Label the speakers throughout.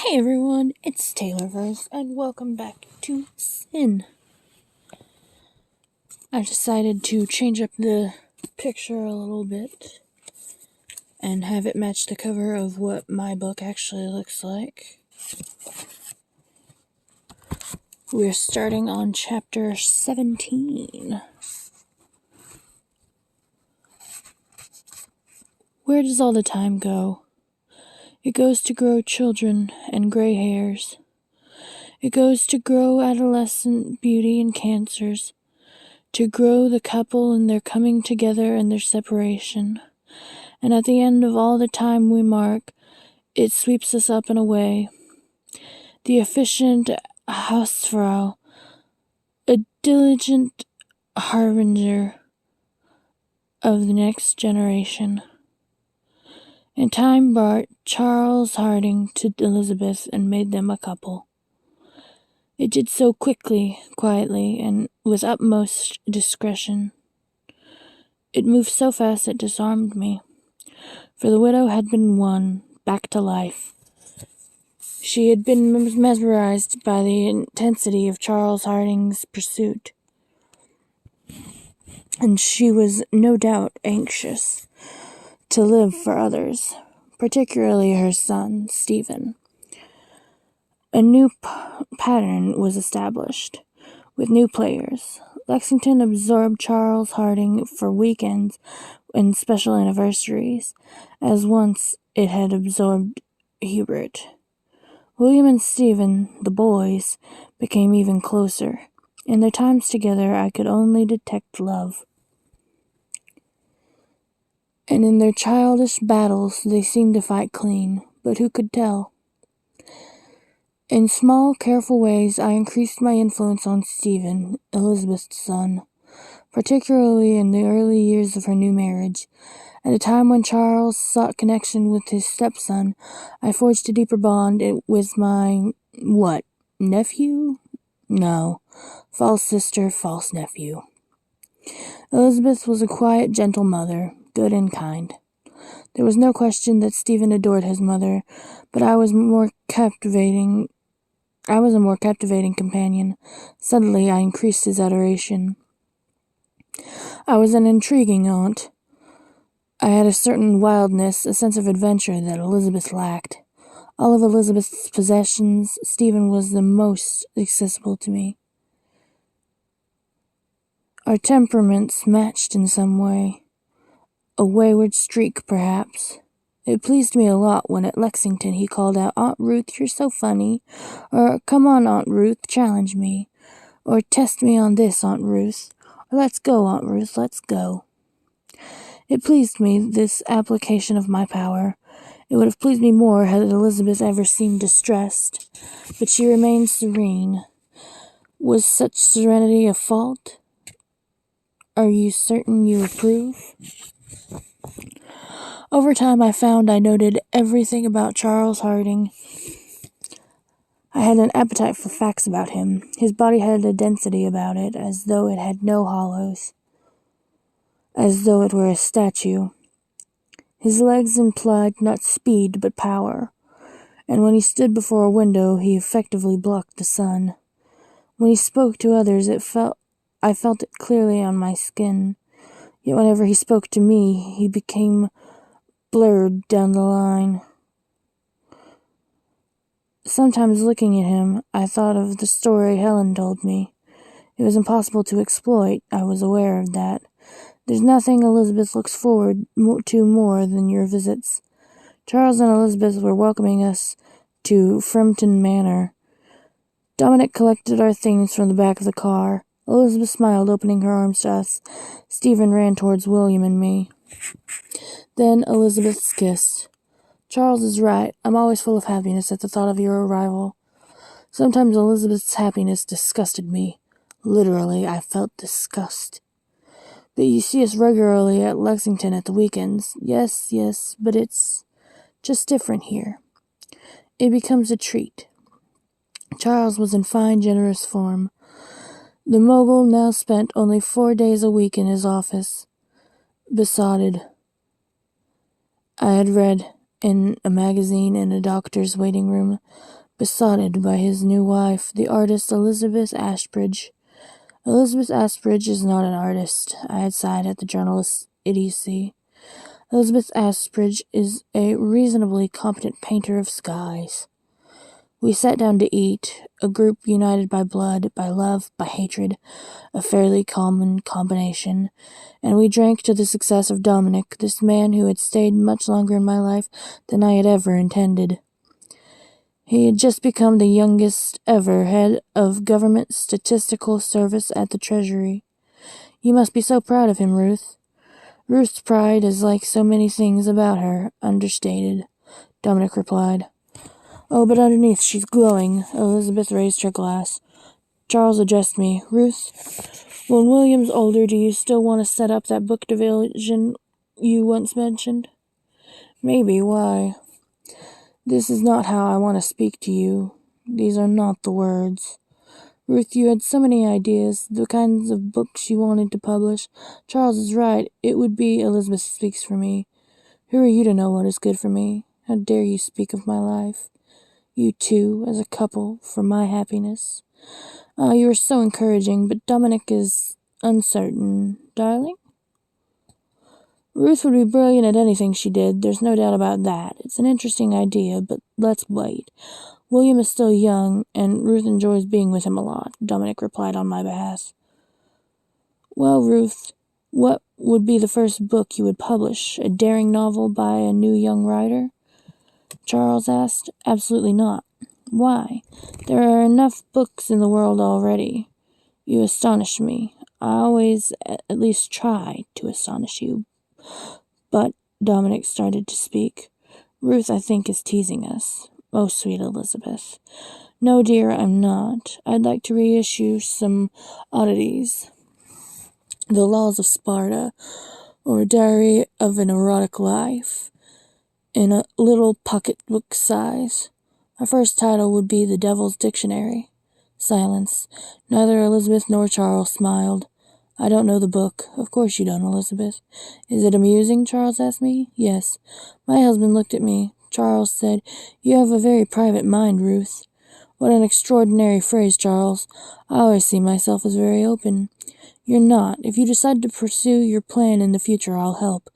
Speaker 1: Hey everyone, it's Taylorverse, and welcome back to Sin. I decided to change up the picture a little bit and have it match the cover of what my book actually looks like. We're starting on chapter 17. Where does all the time go? It goes to grow children and gray hairs. It goes to grow adolescent beauty and cancers. To grow the couple and their coming together and their separation. And at the end of all the time we mark, it sweeps us up and away. The efficient Hausfrau, a diligent harbinger of the next generation. And time brought Charles Harding to Elizabeth and made them a couple. It did so quickly, quietly, and with utmost discretion. It moved so fast it disarmed me, for the widow had been won back to life. She had been mesmerized by the intensity of Charles Harding's pursuit, and she was no doubt anxious to live for others, particularly her son, Stephen. A new pattern was established, with new players. Lexington absorbed Charles Harding for weekends and special anniversaries, as once it had absorbed Hubert. William and Stephen, the boys, became even closer. In their times together I could only detect love. And in their childish battles they seemed to fight clean, but who could tell? In small, careful ways I increased my influence on Stephen, Elizabeth's son, particularly in the early years of her new marriage. At a time when Charles sought connection with his stepson, I forged a deeper bond with my, nephew? No, false sister, false nephew. Elizabeth was a quiet, gentle mother, good and kind. There was no question that Stephen adored his mother, but I was a more captivating companion. Suddenly I increased his adoration. I was an intriguing aunt. I had a certain wildness, a sense of adventure that Elizabeth lacked. All of Elizabeth's possessions, Stephen was the most accessible to me. Our temperaments matched in some way. A wayward streak, perhaps. It pleased me a lot when at Lexington he called out, "Aunt Ruth, you're so funny," or "Come on, Aunt Ruth, challenge me," or "Test me on this, Aunt Ruth," or "Let's go, Aunt Ruth, let's go." It pleased me, this application of my power. It would have pleased me more had Elizabeth ever seemed distressed, but she remained serene. Was such serenity a fault? Are you certain you approve? Over time I found I noted everything about Charles Harding. I had an appetite for facts about him. His body had a density about it, as though it had no hollows, as though it were a statue. His legs implied not speed but power, and when he stood before a window he effectively blocked the sun. When he spoke to others I felt it clearly on my skin, yet whenever he spoke to me he became blurred down the line. Sometimes looking at him, I thought of the story Helen told me. It was impossible to exploit, I was aware of that. There's nothing Elizabeth looks forward to more than your visits. Charles and Elizabeth were welcoming us to Frimpton Manor. Dominic collected our things from the back of the car. Elizabeth smiled, opening her arms to us. Stephen ran towards William and me. Then Elizabeth's kiss. Charles is right. I'm always full of happiness at the thought of your arrival. Sometimes Elizabeth's happiness disgusted me. Literally, I felt disgust. But you see us regularly at Lexington at the weekends. Yes, but it's just different here. It becomes a treat. Charles was in fine, generous form. The mogul now spent only 4 days a week in his office, besotted. I had read in a magazine in a doctor's waiting room, besotted by his new wife, the artist Elizabeth Ashbridge. Elizabeth Ashbridge is not an artist, I had sighed at the journalist's idiocy. Elizabeth Ashbridge is a reasonably competent painter of skies. We sat down to eat, a group united by blood, by love, by hatred, a fairly common combination, and we drank to the success of Dominic, this man who had stayed much longer in my life than I had ever intended. He had just become the youngest ever head of Government Statistical Service at the Treasury. You must be so proud of him, Ruth. Ruth's pride is like so many things about her, understated, Dominic replied. Oh, but underneath she's glowing. Elizabeth raised her glass. Charles addressed me. Ruth, when William's older, do you still want to set up that book division you once mentioned? Maybe. Why? This is not how I want to speak to you. These are not the words. Ruth, you had so many ideas, the kinds of books you wanted to publish. Charles is right. It would be Elizabeth speaks for me. Who are you to know what is good for me? How dare you speak of my life? You two, as a couple, for my happiness. You are so encouraging, but Dominic is uncertain. Darling? Ruth would be brilliant at anything she did, there's no doubt about that. It's an interesting idea, but let's wait. William is still young, and Ruth enjoys being with him a lot, Dominic replied on my behalf. Well, Ruth, what would be the first book you would publish? A daring novel by a new young writer? Charles asked. Absolutely not. Why? There are enough books in the world already. You astonish me. I always at least try to astonish you. But Dominic started to speak. Ruth, I think, is teasing us. Oh, sweet Elizabeth. No, dear, I'm not. I'd like to reissue some oddities. The Laws of Sparta, or a Diary of an Erotic Life, in a little pocketbook size. My first title would be The Devil's Dictionary. Silence. Neither Elizabeth nor Charles smiled. I don't know the book. Of course you don't, Elizabeth. Is it amusing? Charles asked me. Yes. My husband looked at me. Charles said, You have a very private mind, Ruth. What an extraordinary phrase, Charles. I always see myself as very open. You're not. If you decide to pursue your plan in the future, I'll help.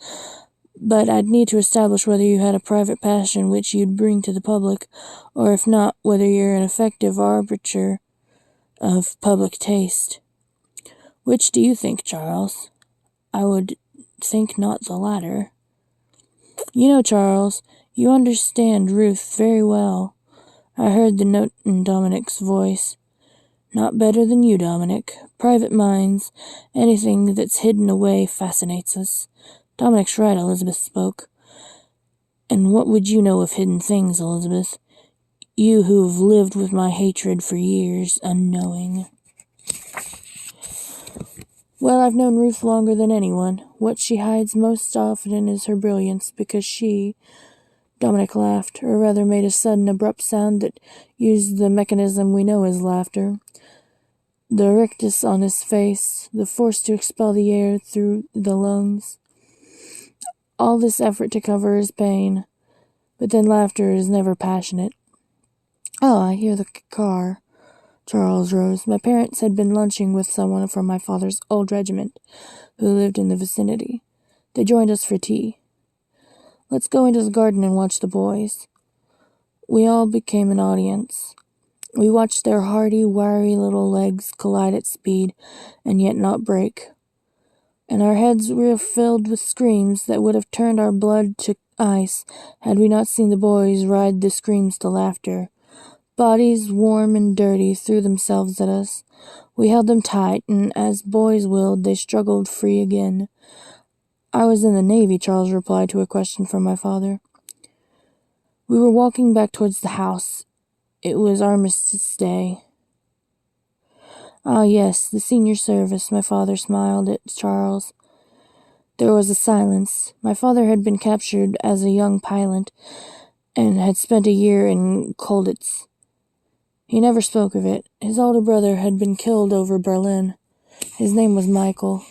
Speaker 1: But I'd need to establish whether you had a private passion which you'd bring to the public, or if not, whether you're an effective arbiter of public taste. Which do you think, Charles? I would think not the latter. You know, Charles, you understand Ruth very well. I heard the note in Dominic's voice. Not better than you, Dominic. Private minds, anything that's hidden away fascinates us. Dominic's right, Elizabeth spoke. And what would you know of hidden things, Elizabeth? You who have lived with my hatred for years, unknowing. Well, I've known Ruth longer than anyone. What she hides most often is her brilliance, because she... Dominic laughed, or rather made a sudden, abrupt sound that used the mechanism we know as laughter. The rictus on his face, the force to expel the air through the lungs. All this effort to cover his pain. But then laughter is never passionate. Oh, I hear the car. Charles rose. My parents had been lunching with someone from my father's old regiment, who lived in the vicinity. They joined us for tea. Let's go into the garden and watch the boys. We all became an audience. We watched their hardy, wiry little legs collide at speed, and yet not break. And our heads were filled with screams that would have turned our blood to ice had we not seen the boys ride the screams to laughter. Bodies, warm and dirty, threw themselves at us. We held them tight, and as boys willed, they struggled free again. I was in the Navy, Charles replied to a question from my father. We were walking back towards the house. It was Armistice Day. Ah, yes, the senior service, my father smiled at Charles. There was a silence. My father had been captured as a young pilot, and had spent a year in Colditz. He never spoke of it. His older brother had been killed over Berlin. His name was Michael.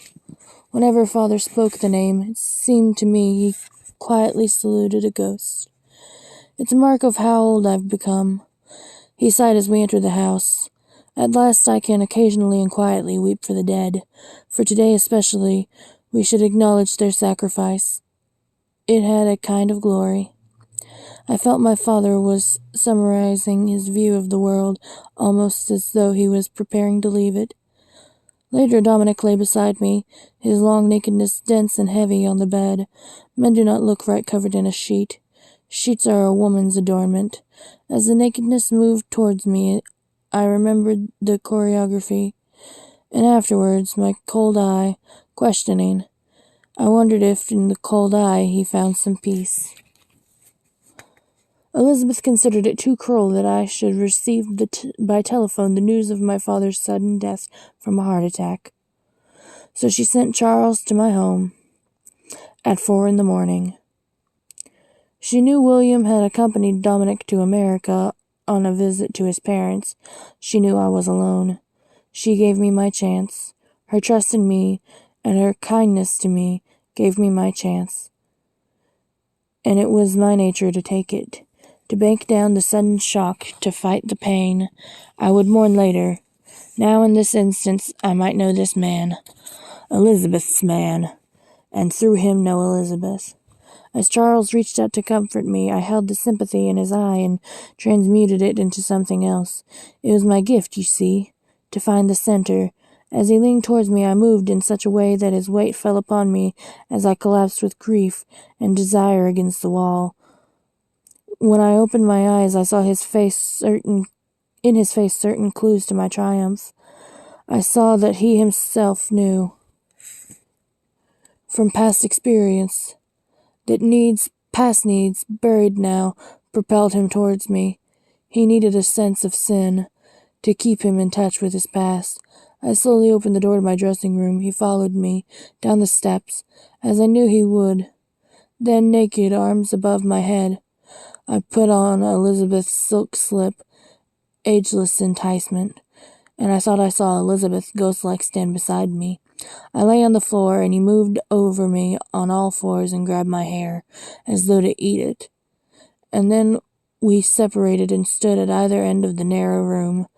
Speaker 1: Whenever father spoke the name, it seemed to me he quietly saluted a ghost. It's a mark of how old I've become." He sighed as we entered the house. "At last I can occasionally and quietly weep for the dead. For today especially, we should acknowledge their sacrifice. It had a kind of glory." I felt my father was summarizing his view of the world, almost as though he was preparing to leave it. Later Dominic lay beside me, his long nakedness dense and heavy on the bed. Men do not look right covered in a sheet. Sheets are a woman's adornment. As the nakedness moved towards me, I remembered the choreography, and afterwards my cold eye, questioning. I wondered if in the cold eye he found some peace. Elizabeth considered it too cruel that I should receive by telephone the news of my father's sudden death from a heart attack. So she sent Charles to my home at 4 a.m. She knew William had accompanied Dominic to America on a visit to his parents. She knew I was alone. She gave me my chance. Her trust in me and her kindness to me gave me my chance. And it was my nature to take it. To bank down the sudden shock, to fight the pain. I would mourn later. Now in this instance I might know this man. Elizabeth's man. And through him know Elizabeth. As Charles reached out to comfort me, I held the sympathy in his eye and transmuted it into something else. It was my gift, you see, to find the center. As he leaned towards me, I moved in such a way that his weight fell upon me as I collapsed with grief and desire against the wall. When I opened my eyes, I saw in his face certain clues to my triumph. I saw that he himself knew, from past experience, that past needs, buried now, propelled him towards me. He needed a sense of sin to keep him in touch with his past. I slowly opened the door to my dressing room. He followed me down the steps, as I knew he would. Then, naked, arms above my head, I put on Elizabeth's silk slip, ageless enticement, and I thought I saw Elizabeth ghost-like stand beside me. I lay on the floor, and he moved over me on all fours and grabbed my hair, as though to eat it. And then we separated and stood at either end of the narrow room.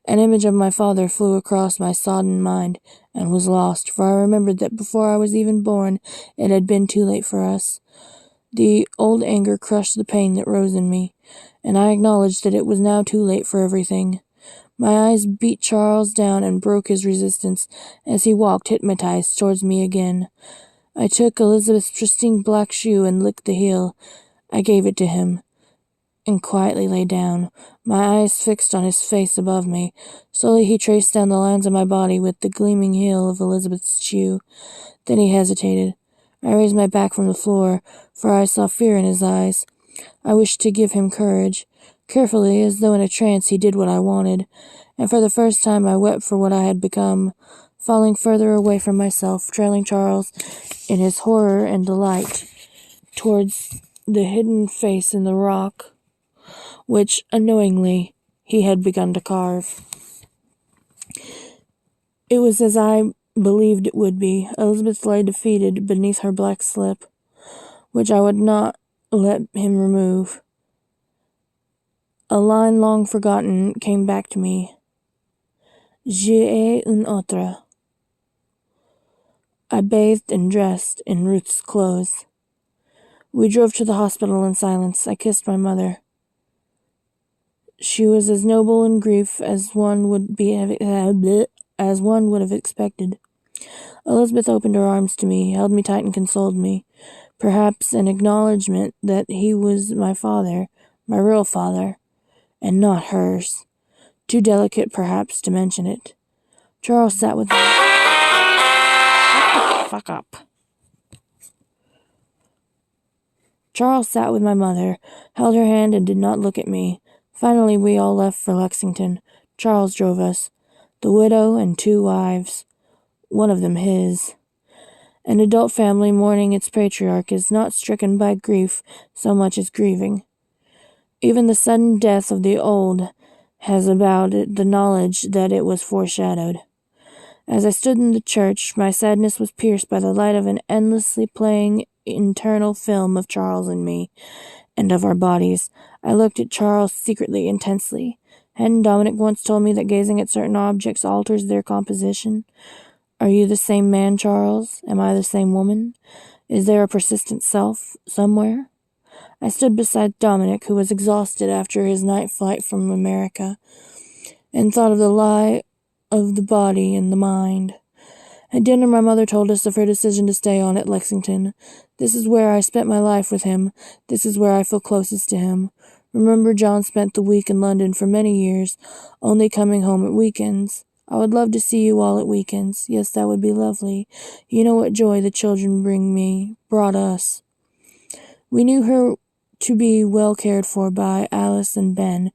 Speaker 1: An image of my father flew across my sodden mind and was lost, for I remembered that before I was even born it had been too late for us. The old anger crushed the pain that rose in me, and I acknowledged that it was now too late for everything. My eyes beat Charles down and broke his resistance as he walked hypnotized towards me again. I took Elizabeth's pristine black shoe and licked the heel. I gave it to him and quietly lay down, my eyes fixed on his face above me. Slowly he traced down the lines of my body with the gleaming heel of Elizabeth's shoe. Then he hesitated. I raised my back from the floor, for I saw fear in his eyes. I wished to give him courage. Carefully, as though in a trance, he did what I wanted, and for the first time I wept for what I had become, falling further away from myself, trailing Charles in his horror and delight towards the hidden face in the rock, which, unknowingly, he had begun to carve. It was as I believed it would be. Elizabeth lay defeated beneath her black slip, which I would not let him remove. A line long forgotten came back to me. J'ai une autre. I bathed and dressed in Ruth's clothes. We drove to the hospital in silence. I kissed my mother. She was as noble in grief as one would have expected. Elizabeth opened her arms to me, held me tight and consoled me. Perhaps an acknowledgement that he was my father, my real father, and not hers. Too delicate, perhaps, to mention it. Charles sat with me. Shut the fuck up. Charles sat with my mother, held her hand, and did not look at me. Finally, we all left for Lexington. Charles drove us. The widow and 2 wives. One of them his. An adult family mourning its patriarch is not stricken by grief so much as grieving. Even the sudden death of the old has about it the knowledge that it was foreshadowed. As I stood in the church, my sadness was pierced by the light of an endlessly playing internal film of Charles and me, and of our bodies. I looked at Charles secretly, intensely. Hadn't Dominic once told me that gazing at certain objects alters their composition? Are you the same man, Charles? Am I the same woman? Is there a persistent self somewhere? I stood beside Dominic, who was exhausted after his night flight from America, and thought of the lie of the body and the mind. At dinner, my mother told us of her decision to stay on at Lexington. This is where I spent my life with him. This is where I feel closest to him. Remember, John spent the week in London for many years, only coming home at weekends. I would love to see you all at weekends. Yes, that would be lovely. You know what joy the children brought us. We knew her to be well cared for by Alice and Ben,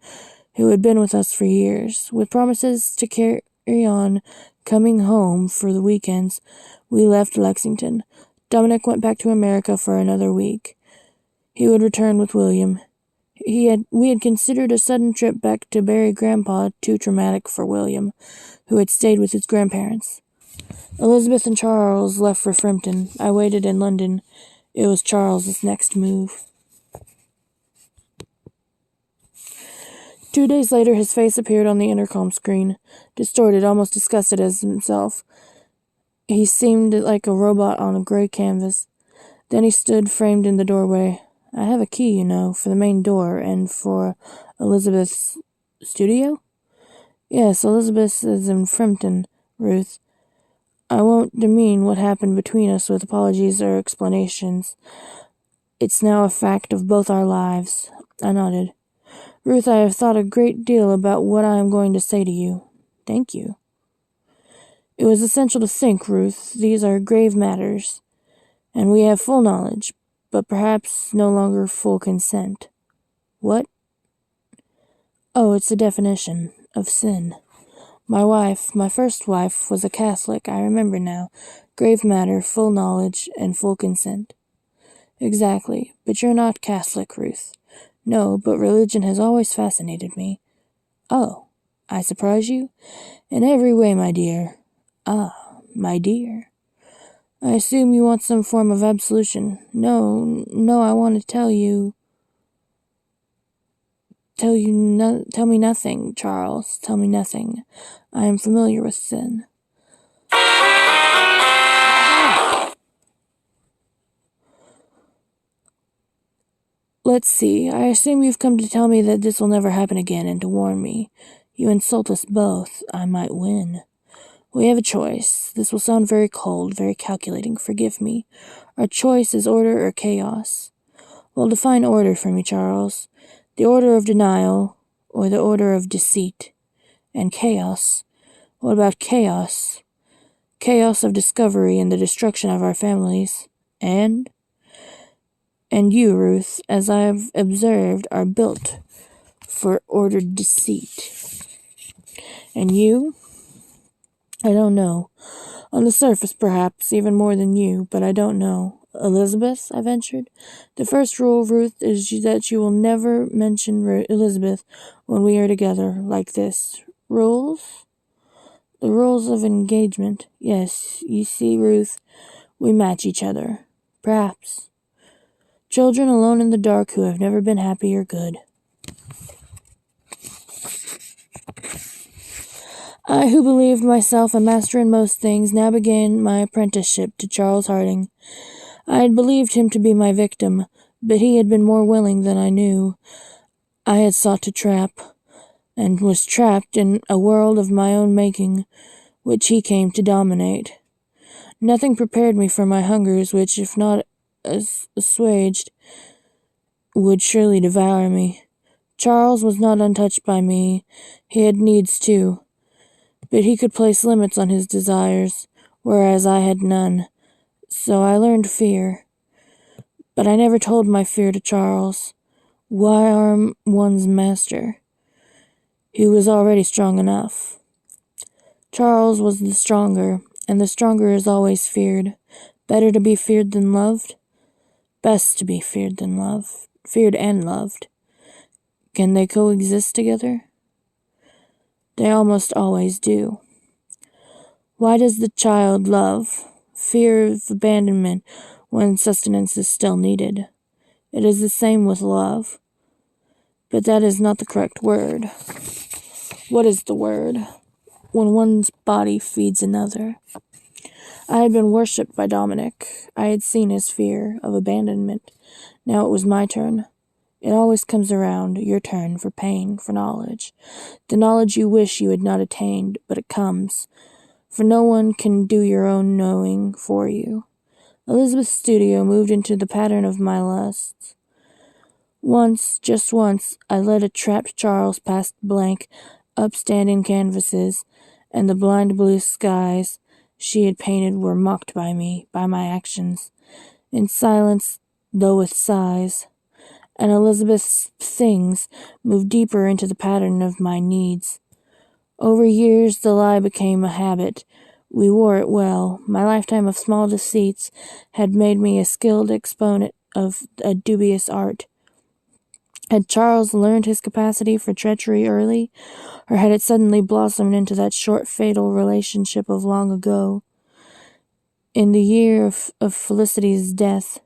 Speaker 1: who had been with us for years. With promises to carry on coming home for the weekends, we left Lexington. Dominic went back to America for another week. He would return with William. We had considered a sudden trip back to bury Grandpa too traumatic for William, who had stayed with his grandparents. Elizabeth and Charles left for Frampton. I waited in London. It was Charles's next move. 2 days later, his face appeared on the intercom screen, distorted, almost disgusted as himself. He seemed like a robot on a gray canvas. Then he stood framed in the doorway. I have a key, you know, for the main door and for Elizabeth's studio? Yes, Elizabeth is in Frampton, Ruth. I won't demean what happened between us with apologies or explanations. It's now a fact of both our lives. I nodded. Ruth, I have thought a great deal about what I am going to say to you. Thank you. It was essential to think, Ruth. These are grave matters, and we have full knowledge, but perhaps no longer full consent. What? Oh, it's a definition of sin. My first wife, was a Catholic, I remember now. Grave matter, full knowledge, and full consent. Exactly, but you're not Catholic, Ruth. No, but religion has always fascinated me. Oh, I surprise you? In every way, my dear. Ah, my dear. I assume you want some form of absolution. No, I want to tell me nothing, Charles. Tell me nothing. I am familiar with sin. Let's see. I assume you've come to tell me that this will never happen again and to warn me. You insult us both. I might win. We have a choice. This will sound very cold, very calculating. Forgive me. Our choice is order or chaos. Well, define order for me, Charles. The order of denial or the order of deceit. And chaos. What about chaos? Chaos of discovery and the destruction of our families. And you, Ruth, as I have observed, are built for ordered deceit. And you? I don't know. On the surface, perhaps, even more than you, but I don't know. Elizabeth, I ventured. The first rule, Ruth, is that you will never mention Elizabeth when we are together, like this. Rules? The rules of engagement. Yes, you see, Ruth, we match each other. Perhaps. Children alone in the dark who have never been happy or good. I, who believed myself a master in most things, now began my apprenticeship to Charles Harding. I had believed him to be my victim, but he had been more willing than I knew. I had sought to trap, and was trapped in a world of my own making, which he came to dominate. Nothing prepared me for my hungers, which, if not assuaged, would surely devour me. Charles was not untouched by me. He had needs too, but he could place limits on his desires, whereas I had none. So I learned fear. But I never told my fear to Charles. Why harm one's master? He was already strong enough. Charles was the stronger, and the stronger is always feared. Better to be feared than loved? Best to be feared than loved. Feared and loved. Can they coexist together? They almost always do. Why does the child love? Fear of abandonment when sustenance is still needed. It is the same with love. But that is not the correct word. What is the word? When one's body feeds another. I had been worshipped by Dominic. I had seen his fear of abandonment. Now it was my turn. It always comes around, your turn, for pain, for knowledge. The knowledge you wish you had not attained, but it comes. For no one can do your own knowing for you. Elizabeth's studio moved into the pattern of my lusts. Once, just once, I led a trapped Charles past blank, upstanding canvases, and the blind blue skies she had painted were mocked by me, by my actions, in silence, though with sighs. And Elizabeth's things moved deeper into the pattern of my needs. Over years, the lie became a habit. We wore it well. My lifetime of small deceits had made me a skilled exponent of a dubious art. Had Charles learned his capacity for treachery early, or had it suddenly blossomed into that short fatal relationship of long ago, in the year of Felicity's death?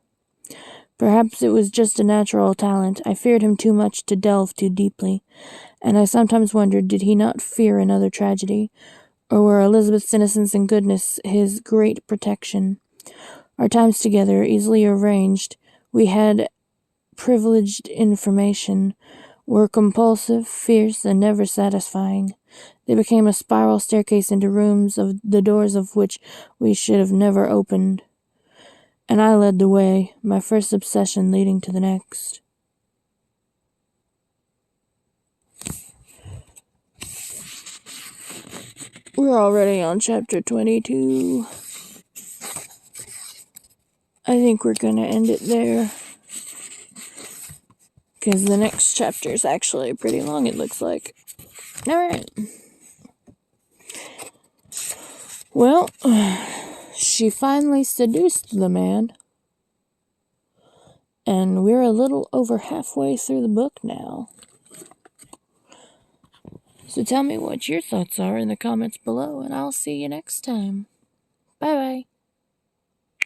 Speaker 1: Perhaps it was just a natural talent. I feared him too much to delve too deeply, and I sometimes wondered, did he not fear another tragedy, or were Elizabeth's innocence and goodness his great protection? Our times together, easily arranged, we had privileged information, were compulsive, fierce, and never satisfying. They became a spiral staircase into rooms of the doors of which we should have never opened. And I led the way, my first obsession leading to the next. We're already on chapter 22. I think we're gonna end it there, because the next chapter is actually pretty long, it looks like. Alright. Well, she finally seduced the man, and we're a little over halfway through the book now. So tell me what your thoughts are in the comments below, and I'll see you next time. Bye-bye.